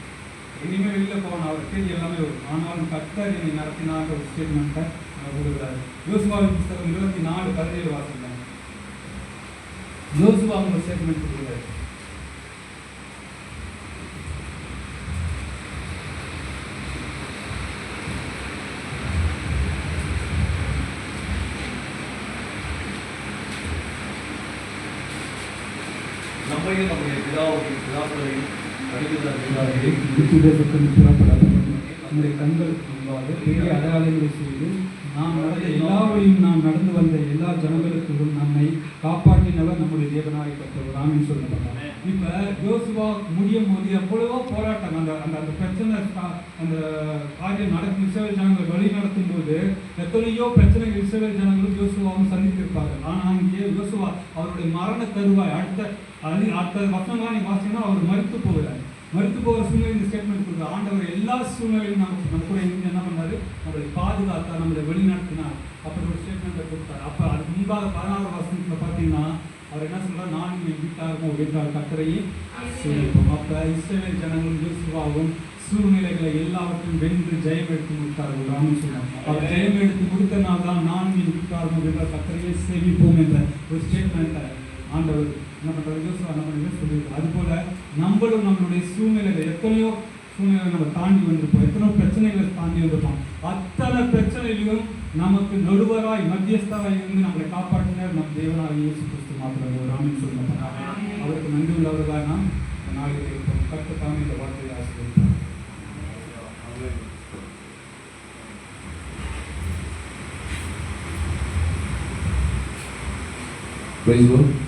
இனிமே வெளியில போகணும், அவர் கேள்வி எல்லாமே வரும். ஆனாலும் கர்த்தர் என்னை நடத்தினார் ஒரு ஸ்டேட்மெண்ட்டை கொடுக்குறாரு. யோசுவாவின் புத்தகம் 24:17 வாசிங்க. யோசுவா ஒரு ஸ்டேட்மெண்ட் கொடுக்குறாரு. நம்மையும் நம்முடைய பிதாக்களையும் நம்முடைய கண்கள் முன்பாக பெரிய அடையாளங்களை செய்து நாம் நடந்த எல்லாவரையும் நாம் நடந்து வந்த எல்லா ஜனங்களுக்கும் நம்மை காப்பாற்றினவர் நம்முடைய தேவனாய் கர்த்தர். ஆமென் சொல்லுங்க. இப்ப யோசுவா முடியும் போது எவ்வளவோ போராட்டம், அந்த அந்த பிரச்சனை, அந்த காரியம் நடக்கும் இஸ்ரவேல் ஜனங்களை வழி நடத்தும் போது எத்தனையோ பிரச்சனைகள் இஸ்ரவேல் ஜனங்களும் யோசுவாவும் சந்தித்திருப்பார்கள். ஆனா இங்கே யோசுவா அவருடைய மரண தருவாய் அடுத்த வசனங்களா நீ வாசிங்கன்னா அவர் மறுத்து போகிறார். மறுத்து போகிற சூழ்நிலை இந்த ஸ்டேட்மெண்ட் கொடுக்குறார். ஆண்டவர் எல்லா சூழ்நிலையும் நம்ம கூட இருந்து என்ன பண்ணாரு, நம்மளை பாதுகாத்தார், நம்மளை வெளிநடத்தினார். அப்படி ஒரு ஸ்டேட்மெண்ட்டை கொடுத்தார். அப்போ அதுக்கு முன்பாக 16 வசனத்தில் பார்த்தீங்கன்னா அவர் என்ன சொல்றார், நானும் என் வீட்டாருக்கும் என்றால் கர்த்தரையே சேவிப்போம். அப்போ இஸ்ரவேல் ஜனங்களும் யோசுவாவும் சூழ்நிலைகளை எல்லாவற்றையும் வென்று ஜெயம் எடுத்து முடித்தார்கள். ராமன் சொன்னார். அவர் ஜெயம் எடுத்து கொடுத்தனால தான் நானும் என் வீட்டாருக்கும் என்றால் கர்த்தரையே சேவிப்போம் என்ற ஒரு ஸ்டேட்மெண்ட்டை ஆண்டவர் என்ன பண்ணுறாரு, யோசுவா என்ன பண்ணுறது சொல்லியிருக்காரு. அதுபோல நம்மளும் நம்மளுடைய சூழ்நிலைகள் எத்தனையோ சூழ்நிலை நம்ம தாண்டி வந்திருப்போம், எத்தனை பிரச்சனைகளை தாண்டி வந்திருப்போம். அத்தனை பிரச்சனையிலும் நமக்கு நடுவராய் மத்தியஸ்தராய் இருந்து நம்மளை காப்பாற்றினார் நம் தேவனாக இயேசு கிறிஸ்து மாத்திரம். ஒரு ஆமென் சொல்லுங்க. அவருக்கு நன்றி உள்ளவர்களாக நாம் இந்த நாளில் இருப்போம். கர்த்தர் தாமே இந்த வார்த்தையை ஆசீர்வதிப்பார். Praise God.